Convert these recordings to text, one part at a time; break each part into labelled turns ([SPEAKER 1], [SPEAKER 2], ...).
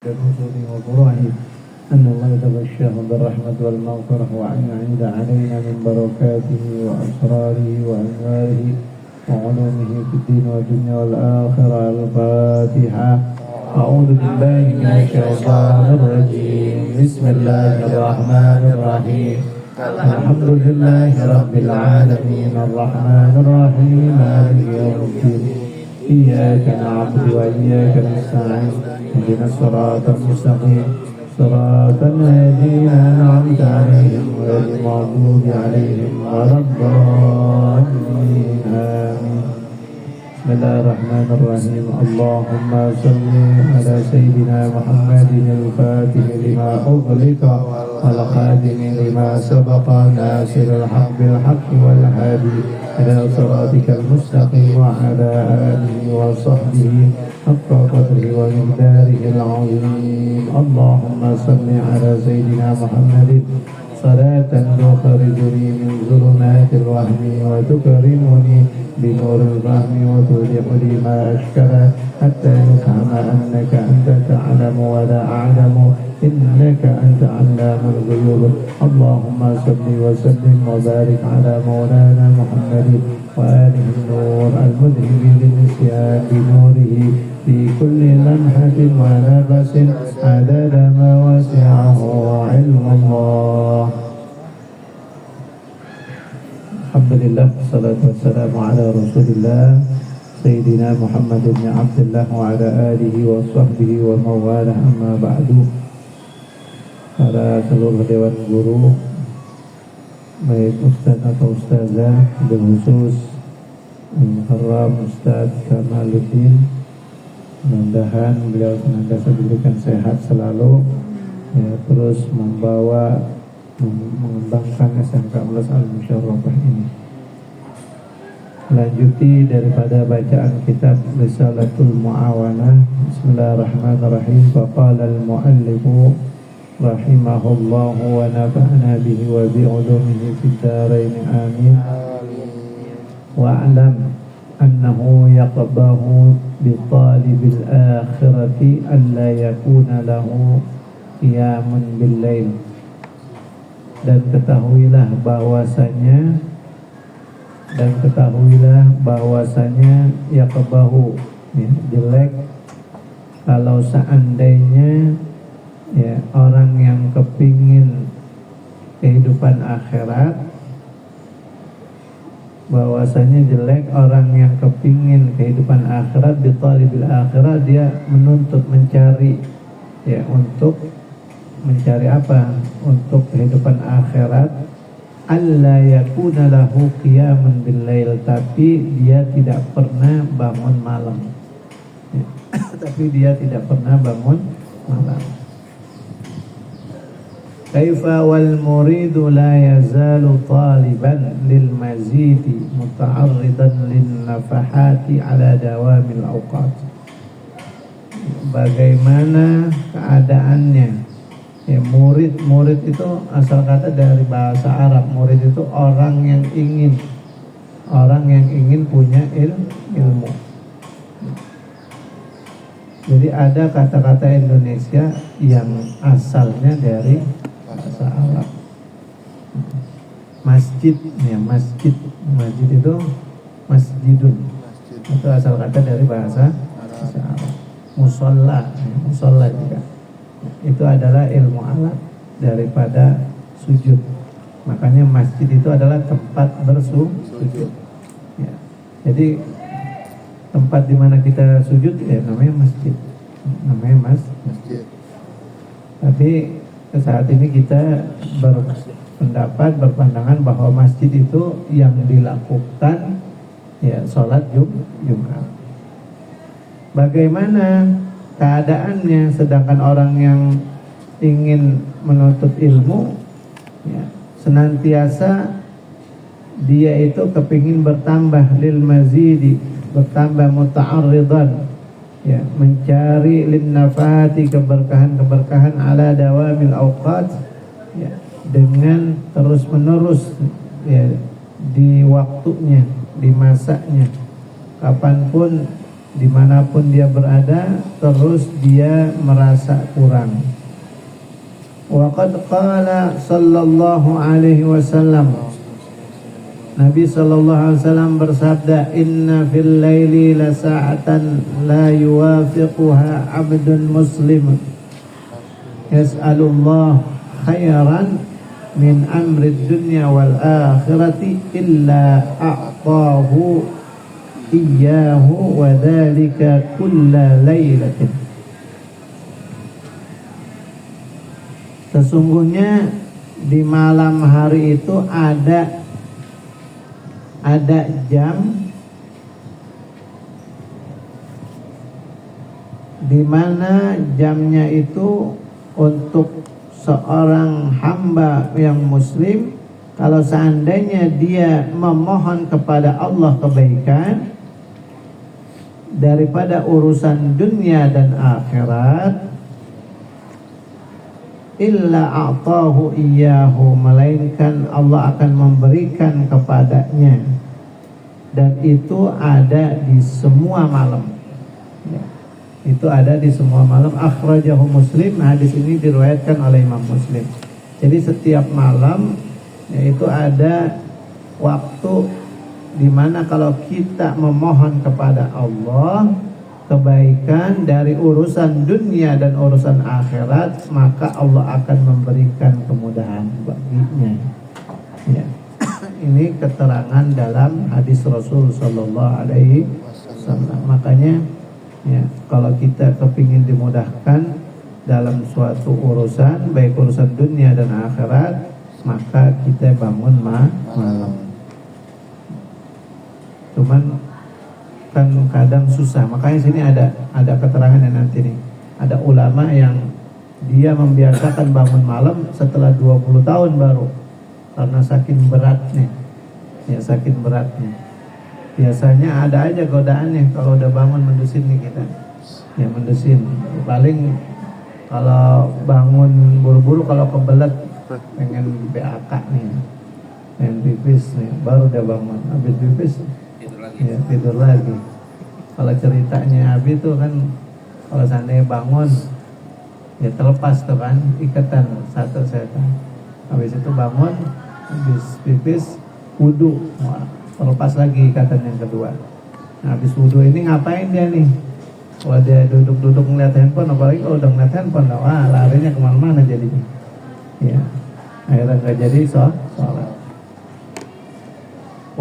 [SPEAKER 1] الرسل وفروعه أن الله يتغشاه بالرحمة والمغفرة وأن يعيد علينا من بركاته وأسراره وأنواره وعلومه في الدين والدنيا والآخرة. الفاتحة. أعوذ بالله من الشيطان الرجيم. بسم الله الرحمن الرحيم. الحمد لله رب العالمين الرحمن الرحيم مالك يوم الدين إياك نعبد وإياك نستعين اهدنا الصراط المستقيم صراط الذين أنعمت عليهم غير المغضوب عليهم ولا الضالين آمين. بسم الله الرحمن الرحيم. اللهم صل على سيدنا محمد الفاتح لما أغلق والخاتم لما سبق ناصر الحق بالحق والهادي إلى صراطك المستقيم وعلى آله وصحبه حق قدره ومقداره العظيم. اللهم صل على سيدنا محمد صلاة تخرجني من ظلمات الوهم وتكرمني بنور الفهم وتوضح لي ما أشكل حتى يفهم أنك أنت تعلم ولا أعلم إنك أنت علام الغيوب. اللهم صل وسلم وبارك على مولانا محمد وآله النور المذهب للنسيان بنوره في كل لمحة ونفس عدد ما وسعه علم الله. Alhamdulillah, salatu wassalamu ala rasulillah Sayyidina Muhammad bin Abdullah wa ala alihi wa sahbihi wa mawalah, amma ba'du. Para seluruh dewan guru, baik ustaz atau ustazah, khusus Al-Muharram Ustaz Kamaluddin, mudah-mudahan beliau senantiasa diberikan sehat selalu, ya, terus membawa mengembangkan SMK Ulas Al-Musyarrafah ini. Lanjuti daripada bacaan kitab Risalatul Mu'awanah. Bismillahirrahmanirrahim. Faqala al-mu'allifu rahimahullahu wa nafa'na bihi wa bi'ulumihi fid dharain amin. Wa'lam annahu yaqbahu bi talibil akhirati alla yakuna lahu qiyamun bil lail. Dan ketahuilah bahwasanya yaqbahu, ya, jelek kalau seandainya, ya, orang yang kepingin kehidupan akhirat, bahwasanya jelek orang yang kepingin kehidupan akhirat, bitalibil akhirat, dia menuntut, mencari, ya, untuk mencari apa? Untuk kehidupan akhirat. Alla yakuna lahu qiyamun bil lail, tapi dia tidak pernah bangun malam, ya. Tapi dia tidak pernah bangun malam. Kaifa wal muridu la yazalu taliban lil mazidi muta'arridan lin nafahati ala dawamil awqat. Bagaimana keadaannya? Ya, murid itu asal kata dari bahasa Arab. Murid itu orang yang ingin punya ilmu. Jadi ada kata-kata Indonesia yang asalnya dari bahasa Arab. Masjid, ya, masjid itu masjidun. Itu asal kata dari bahasa Arab. Musolla, ya, musolla juga. Itu adalah ilmu alat daripada sujud. Makanya masjid itu adalah tempat bersujud, ya. Jadi tempat di mana kita sujud, ya, namanya masjid. Masjid. Tapi saat ini kita berpandangan bahwa masjid itu yang dilakukan, ya, sholat Jumat. Bagaimana keadaannya sedangkan orang yang ingin menuntut ilmu, ya, senantiasa dia itu kepingin bertambah lil mazidi, bertambah muta'arridan, ya, mencari lin nafati, keberkahan ala dawamil awqat, ya, dengan terus menerus, ya, di waktunya, di masanya, kapanpun dimanapun dia berada, terus dia merasa kurang. Wa qad qala sallallahu alaihi wasallam, Nabi sallallahu alaihi wasallam bersabda, inna fil laili la sa'atan la yuwafiquha 'abdun muslim yas'alullah khairan min amri dunya wal akhirati illa a'tahu iyyahu wa dhalika kulla lailatin. Sesungguhnya di malam hari itu ada jam di mana jamnya itu untuk seorang hamba yang muslim, kalau seandainya dia memohon kepada Allah kebaikan daripada urusan dunia dan akhirat, illa a'tahu iyyahu, melainkan Allah akan memberikan kepadanya, dan itu ada di semua malam. Itu ada di semua malam. Akhrajahu Muslim. Hadis ini diriwayatkan oleh Imam Muslim. Jadi setiap malam yaitu ada waktu di mana kalau kita memohon kepada Allah kebaikan dari urusan dunia dan urusan akhirat, maka Allah akan memberikan kemudahan baginya. Ya. Ini keterangan dalam hadis Rasul Sallallahu Alaihi Wasallam. Makanya, ya, kalau kita kepingin dimudahkan dalam suatu urusan, baik urusan dunia dan akhirat, maka kita bangun malam. Cuman kan kadang susah, makanya sini ada keterangan yang nanti nih. Ada ulama yang dia membiasakan bangun malam setelah 20 tahun baru, karena saking beratnya. Ya, saking beratnya. Biasanya ada aja godaannya kalau udah bangun mendusin nih kita. Ya, mendusin. Paling kalau bangun buru-buru, kalau kebelet pengen BAK nih, pengen pipis nih, baru udah bangun. Habis pipis ya tidur lagi. Kalau ceritanya Abi tuh kan, kalau seandainya bangun ya terlepas tuh kan ikatan satu setan. Habis itu bangun, habis pipis, wudu, terlepas lagi ikatan yang kedua. Nah, habis wudu ini ngapain dia nih? Kalau dia duduk-duduk ngeliat handphone, apalagi kalau udah ngeliat handphone, wah larinya kemana-mana jadinya. Ya, akhirnya nggak jadi sholat.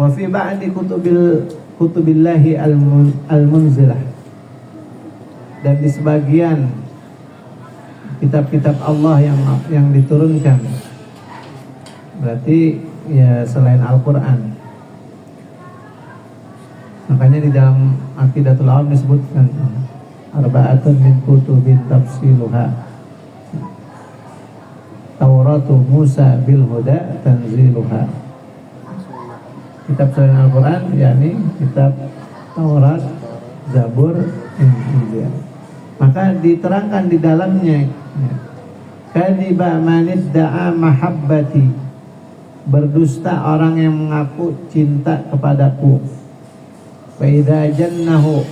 [SPEAKER 1] Wa fi ba'di kutubillahi al-munzilah, dan di sebagian kitab-kitab Allah yang diturunkan, berarti ya selain Al-Quran. Makanya di dalam Aqidatul Awam disebutkan arba'atun min kutubin tafsiluha Tauratu Musa bil huda tanziluha. Kitab selain Al-Quran yakni kitab Taurat, Zabur, Injil. Maka diterangkan di dalamnya, kadiba manidda'a mahabbati, berdusta orang yang mengaku cinta kepadaku. Fa idza jannahu,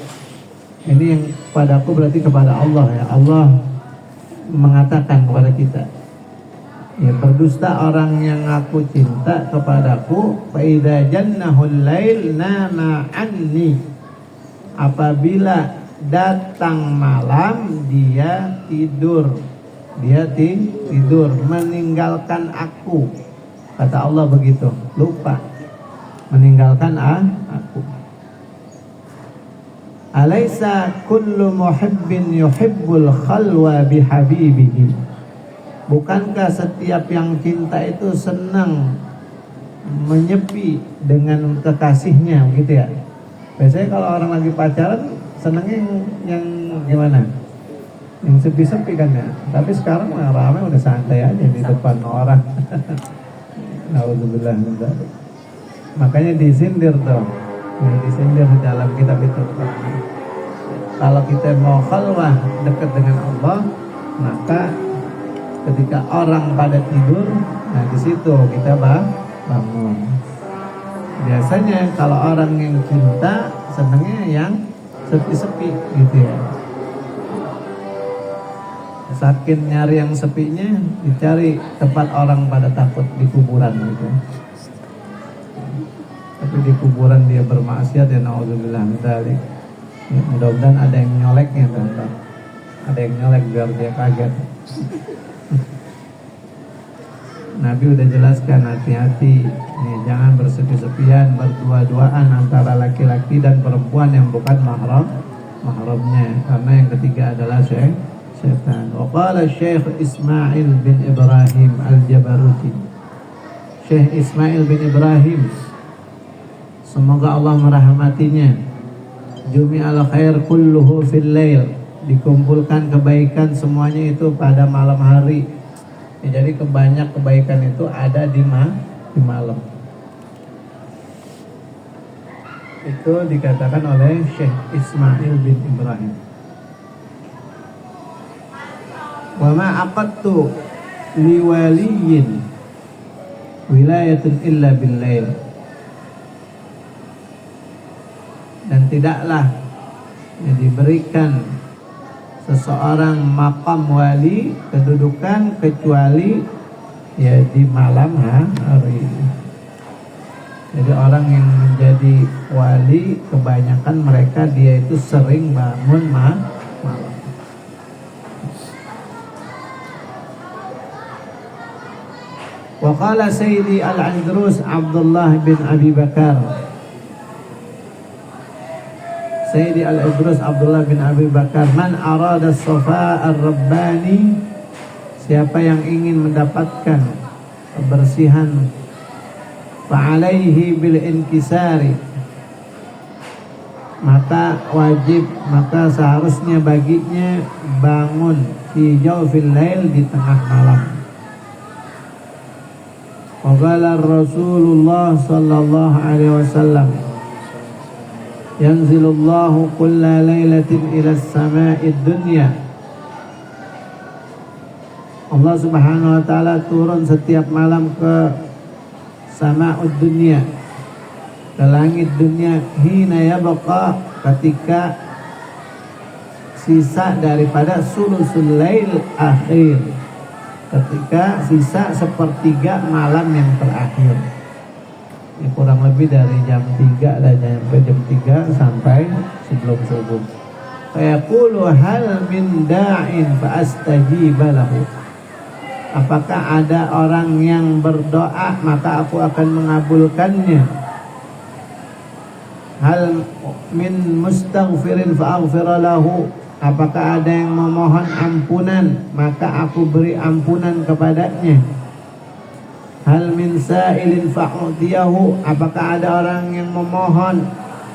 [SPEAKER 1] ini yang kepadaku berarti kepada Allah, ya. Allah mengatakan kepada kita, ya, berdusta orang yang aku cinta kepadaku. Fa idza jannahul lail nama anni, apabila datang malam dia tidur, meninggalkan aku. Kata Allah begitu, lupa, meninggalkan aku. Alaysa kullu muhibbin yuhibbul khalwa bihabibihi, bukankah setiap yang cinta itu senang menyepi dengan kekasihnya, begitu ya? Biasanya kalau orang lagi pacaran senangnya yang gimana? Yang sepi-sepi kan ya. Tapi sekarang mah ramai, udah santai aja di depan orang. Alhamdulillah. Makanya disindir tuh, disindir di dalam kitab itu. Kalau kita mau khalwah dekat dengan Allah, maka ketika orang pada tidur, nah di situ kita bangun. Biasanya kalau orang yang cinta senangnya yang sepi-sepi gitu ya. Saking nyari yang sepinya, dicari tempat orang pada takut di kuburan gitu. Tapi di kuburan dia bermaksiat ya naudzubillah min dzalik. Ya, mudah-mudahan ada yang nyoleknya teman-teman. Ada yang nyolek biar dia kaget. Nabi udah jelaskan hati-hati, jangan bersepi-sepian, berdua-duaan antara laki-laki dan perempuan yang bukan mahramnya, karena yang ketiga adalah setan. Wa qala Syekh Ismail bin Ibrahim Al-Jabaruti. Syekh Ismail bin Ibrahim, semoga Allah merahmatinya, jumi'al khair kulluhu fil lail, dikumpulkan kebaikan semuanya itu pada malam hari. Ya, jadi kebanyak kebaikan itu ada di malam. Itu dikatakan oleh Syekh Ismail bin Ibrahim. Wa ma aqadtu liwaliyin wilayatun illa bil lail. Dan tidaklah diberikan seseorang maqam wali, kedudukan, kecuali ya di malam hari. Jadi orang yang menjadi wali kebanyakan mereka dia itu sering bangun malam. Wa qala Sayyidi Al-Idrus Abdullah bin Abi Bakar. Sayyidi Al-Idrus Abdullah bin Abi Bakar, man arada as-safa ar-rabbani, siapa yang ingin mendapatkan kebersihan, fa'alaihi bil inkisari, maka seharusnya baginya bangun fi jawfil lail, di tengah malam. Wa qala Rasulullah sallallahu alaihi wasallam, yanzilullahu kulla lailatin ila as-sama'id dunya. Allah Subhanahu wa taala turun setiap malam ke sama'ud dunya, ke langit dunia, hina yabqa, ketika sisa daripada sulusul lail akhir, ketika sisa sepertiga malam yang terakhir. Ya, kurang lebih dari jam 3 dan sampai jam 3 sampai sebelum subuh. Fayaqulu hal min da'in fa astajiba lahu. Apakah ada orang yang berdoa maka aku akan mengabulkannya? Hal min mustaghfirin fa aghfira lahu. Apakah ada yang memohon ampunan maka aku beri ampunan kepadanya? Hal min sa'ilin fa'udiyahu. Apakah ada orang yang memohon,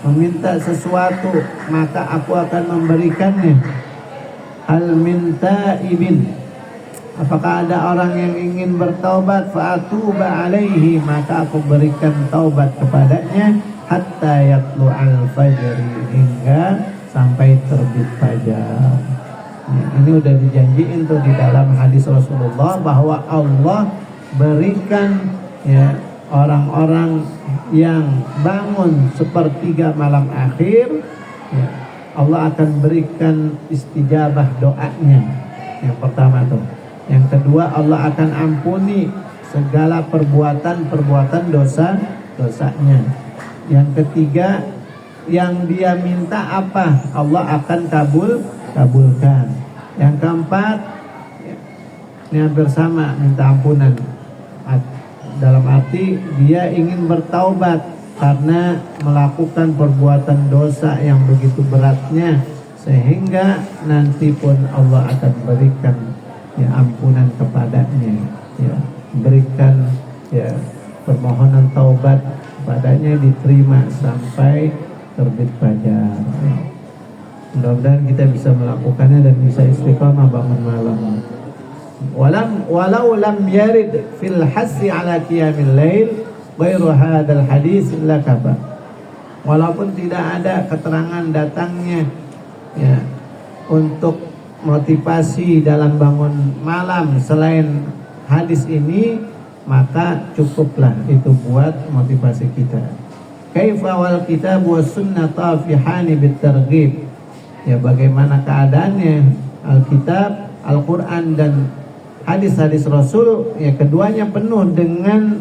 [SPEAKER 1] meminta sesuatu maka aku akan memberikannya? Hal min ta'ibin. Apakah ada orang yang ingin bertaubat, fa'atuba alaihi, maka aku berikan taubat kepadanya, hatta yatlu'al fajri, hingga sampai terbit fajar. Ini udah dijanjiin tuh di dalam hadis Rasulullah bahwa Allah berikan ya orang-orang yang bangun sepertiga malam akhir, ya, Allah akan berikan istijabah doanya. Yang pertama tuh. Yang kedua, Allah akan ampuni segala perbuatan dosanya. Yang ketiga, yang dia minta apa Allah akan kabulkan. Yang keempat, ini hampir sama, minta ampunan. Dalam arti dia ingin bertaubat karena melakukan perbuatan dosa yang begitu beratnya, sehingga nanti pun Allah akan berikan ya ampunan kepadanya, ya berikan ya permohonan taubat kepadanya diterima sampai terbit fajar. Mudah-mudahan kita bisa melakukannya dan bisa istiqamah bangun malam. Walau lam yarid fil hassi ala qiyamil lail ghairu hadzal hadis lakaba. Walaupun tidak ada keterangan datangnya ya untuk motivasi dalam bangun malam selain hadis ini, maka cukuplah itu buat motivasi kita. Kaifa wal kitab was sunnah tafihani bit targhib. ya bagaimana keadaannya Alkitab, Al-Quran dan hadis-hadis Rasul, ya keduanya penuh dengan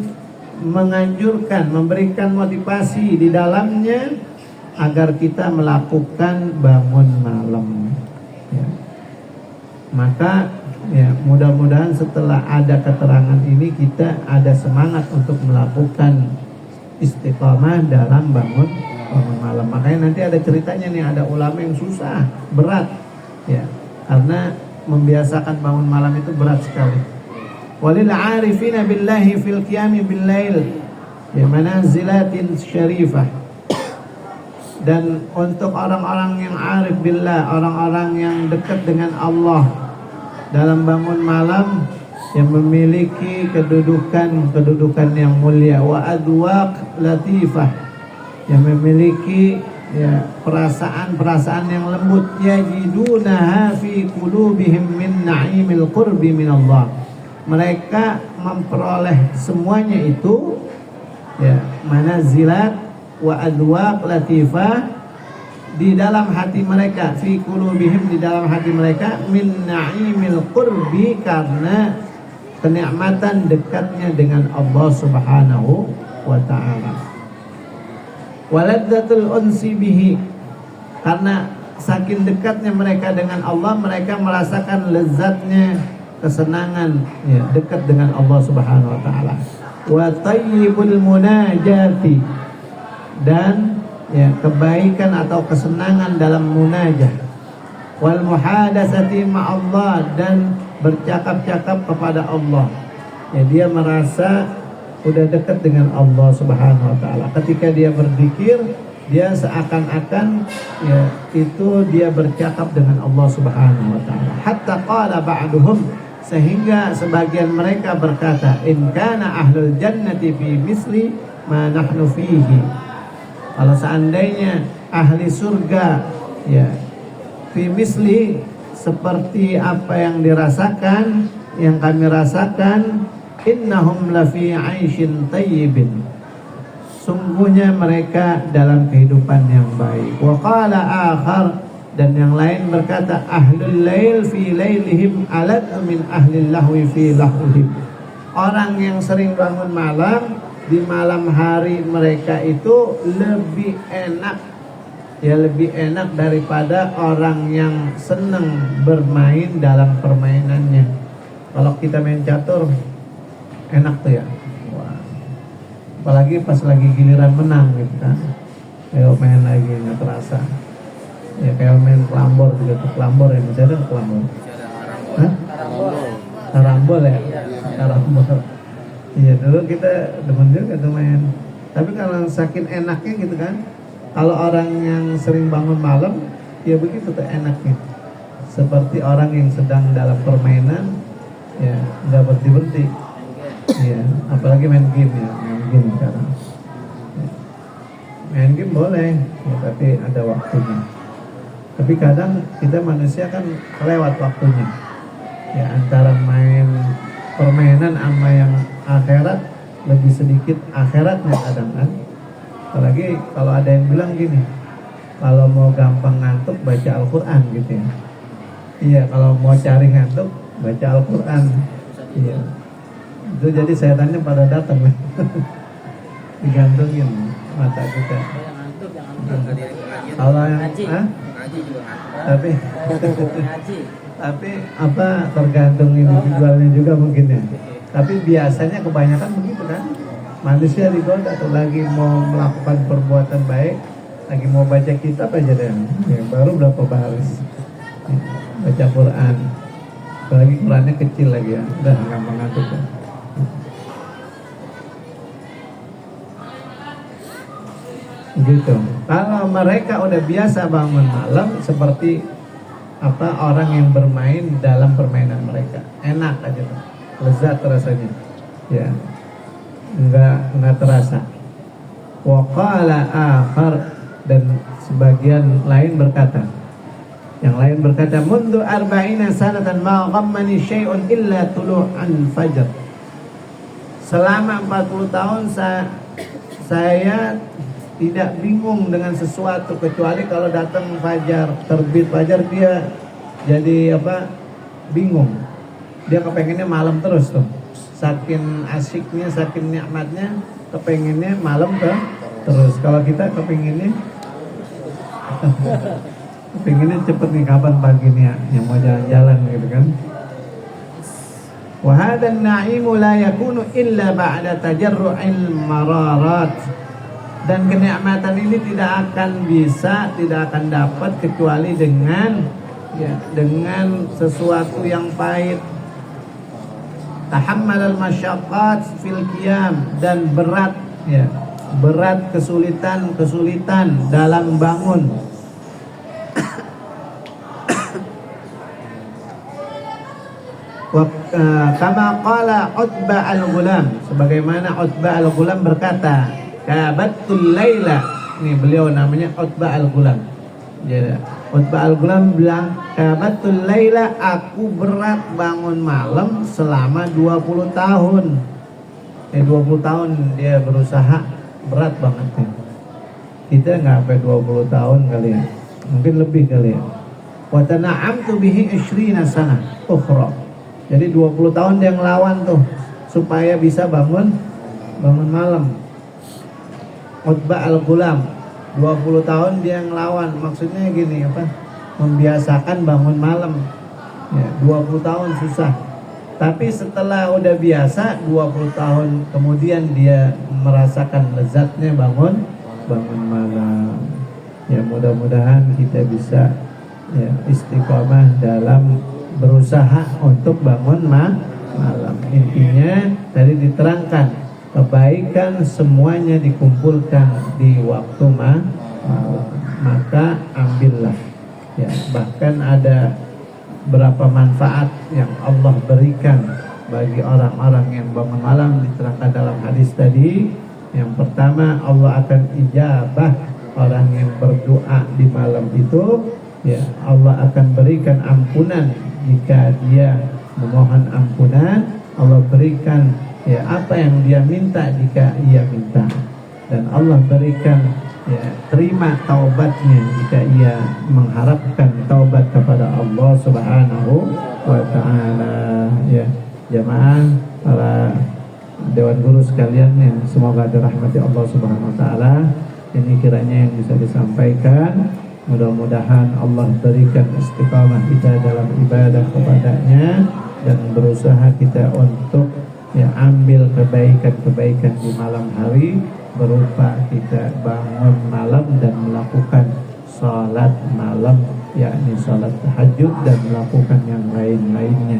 [SPEAKER 1] menganjurkan, memberikan motivasi di dalamnya agar kita melakukan bangun malam. Ya. Maka ya mudah-mudahan setelah ada keterangan ini kita ada semangat untuk melakukan istiqamah dalam bangun malam. Makanya nanti ada ceritanya nih, ada ulama yang susah, berat, ya karena membiasakan bangun malam itu berat sekali. Walil arifina billahi fil qiyami bil lail bi manazilatin syarifah. Dan untuk orang-orang yang arif billah, orang-orang yang dekat dengan Allah dalam bangun malam, yang memiliki kedudukan yang mulia, wa adwaq latifah, yang memiliki ya perasaan-perasaan yang lembut, yajidunaha fi qulubihim min na'imil qurbi min Allah. Mereka memperoleh semuanya itu ya manazilat wa adwaq latifah di dalam hati mereka, fi qulubihim, di dalam hati mereka, min na'imil qurbi, karena kenikmatan dekatnya dengan Allah Subhanahu wa ta'ala. Waladzatul unsi bihi, karena saking dekatnya mereka dengan Allah, mereka merasakan lezatnya kesenangan ya, dekat dengan Allah Subhanahu wa ta'ala. Wa tayyibul munajati, dan ya kebaikan atau kesenangan dalam munajah. Wal muhadatsati ma'allah, dan bercakap-cakap kepada Allah. Ya dia merasa udah dekat dengan Allah Subhanahu wa ta'ala. Ketika dia berzikir, dia seakan-akan ya itu dia bercakap dengan Allah Subhanahu wa ta'ala. Hatta qala ba'duhum, sehingga sebagian mereka berkata, in kana ahlul jannati fi misli ma nahnu fihi. Kalau seandainya ahli surga ya fi misli, seperti apa yang dirasakan, yang kami rasakan, innahum lafi 'aisyin tayyibin, sungguhnya mereka dalam kehidupan yang baik. Wa qala akhar, dan yang lain berkata, ahlul lail fi lailihim alat min ahlil lahwi fi lahwihim. Orang yang sering bangun malam, di malam hari mereka itu lebih enak, ya lebih enak daripada orang yang senang bermain dalam permainannya. Kalau kita main catur enak tuh ya. Wah. Apalagi pas lagi giliran menang gitu kan. Ayo main lagi nggak terasa. Ya kayak main kelambor juga tuh, kelambor ya, masih ada kelambor. Hah? Karambol ya? Karambol. Iya dulu kita demen juga tuh main. Tapi kalau saking enaknya gitu kan, kalau orang yang sering bangun malam, ya begitu tuh enaknya. Seperti orang yang sedang dalam permainan, ya nggak berhenti-berhenti. Iya, apalagi main game ya, main game sekarang. Main game boleh, ya, tapi ada waktunya. Tapi kadang kita manusia kan lewat waktunya. Ya antara main permainan sama yang akhirat, lebih sedikit akhiratnya kadang kan. Apalagi kalau ada yang bilang gini, kalau mau gampang ngantuk baca Al-Quran gitu ya. Iya, kalau mau cari ngantuk baca Al-Quran. Iya. Itu jadi setannya pada datang lah. Digantungin mata kita. Kalau yang tapi apa tergantung individualnya juga mungkin ya. Tapi biasanya kebanyakan begitu kan. Manusia digoda atau lagi mau melakukan perbuatan baik, lagi mau baca kitab aja deh. Ya, baru berapa baris baca Quran. Apalagi Qurannya kecil lagi ya. Udah gampang ngantuk ya. Gitu. Kalau mereka udah biasa bangun malam, seperti apa orang yang bermain dalam permainan mereka, enak aja tuh, lezat rasanya, ya, nggak terasa. Wa qala akhar, dan sebagian lain berkata, yang lain berkata, mundu arba'ina sanatan ma ghammani syai'un illa tulu'an fajr. Selama 40 tahun saya tidak bingung dengan sesuatu kecuali kalau datang fajar, terbit fajar dia jadi bingung. Dia kepengennya malam terus tuh. Saking asiknya, saking nikmatnya, kepengennya malam terus. Kalau kita kepengennya cepet nih, kapan pagi nih ya, yang mau jalan-jalan gitu kan. Wa hadzal na'imu la yakunu illa ba'da tajarru'il mararat. Dan kenikmatan ini tidak akan dapat kecuali dengan sesuatu yang pahit. Tahammal al-masyaqqat fil qiyam, dan berat kesulitan dalam bangun. Kama qala Utbah al-Ghulam, sebagaimana Utbah al-Ghulam berkata, kabatul laila. Ini beliau namanya Utbah al-Ghulam. Jadi Utbah al-Ghulam bilang, kabatul laila, aku berat bangun malam selama 20 tahun. 20 tahun dia berusaha, berat banget nih. Kita nggak sampai 20 tahun kali ya, mungkin lebih kali ya. Wa tana'amtu bihi 20 sana ukhra. Jadi 20 tahun dia ngelawan tuh supaya bisa bangun malam. Utbah al-Ghulam 20 tahun dia ngelawan, maksudnya gini membiasakan bangun malam. 20 tahun susah. Tapi setelah udah biasa 20 tahun kemudian dia merasakan lezatnya bangun malam. Ya mudah-mudahan kita bisa istiqomah dalam berusaha untuk bangun malam. Intinya tadi diterangkan, kebaikan semuanya dikumpulkan di waktu malam, maka ambillah. Bahkan ada berapa manfaat yang Allah berikan bagi orang-orang yang bangun malam, diterangkan dalam hadis tadi. Yang pertama, Allah akan ijabah orang yang berdoa di malam itu. Allah akan berikan ampunan jika dia memohon ampunan. Allah berikan apa yang dia minta jika ia minta, dan Allah berikan terima taubatnya jika ia mengharapkan taubat kepada Allah Subhanahu wa ta'ala. Jamaah para dewan guru sekalian yang semoga dirahmati Allah Subhanahu wa ta'ala, ini kiranya yang bisa disampaikan. Mudah-mudahan Allah berikan istiqamah kita dalam ibadah kepadanya, dan berusaha kita untuk ambil kebaikan-kebaikan di malam hari, berupa kita bangun malam dan melakukan salat malam, yakni salat tahajud, dan melakukan yang lain-lainnya.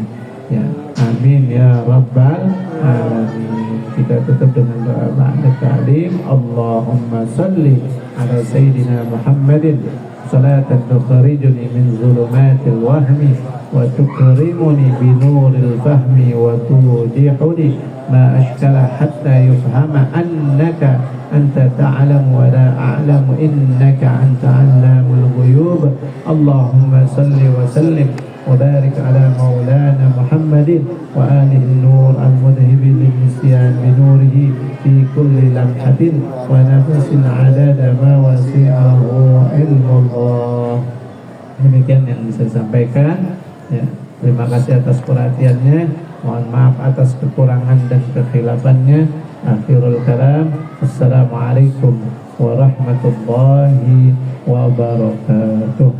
[SPEAKER 1] Amin ya rabbal alamin. Kita tutup dengan doa ba'da ta'lim. Allahumma salli ala sayyidina Muhammadin salatan tukhrijuni min zulumatil wahmi wa tukrimuni bi nuril fahmi wa tudihuni ma ashkala hatta yufhama annaka anta ta'lamu wa la a'lamu innaka anta 'allamul ghuyub. Allahumma salli wa sallim wa barik ala maulana Muhammadin wa alihi nur al-mudhib lil-nisyan bi nurihi fi kulli lamhatin wa nafasin 'adada ma wasi'ahu ilmullah. Demikian yang bisa disampaikan. Terima kasih atas perhatiannya. Mohon maaf atas kekurangan dan kekhilafannya. Akhirul kalam. Assalamualaikum warahmatullahi wabarakatuh.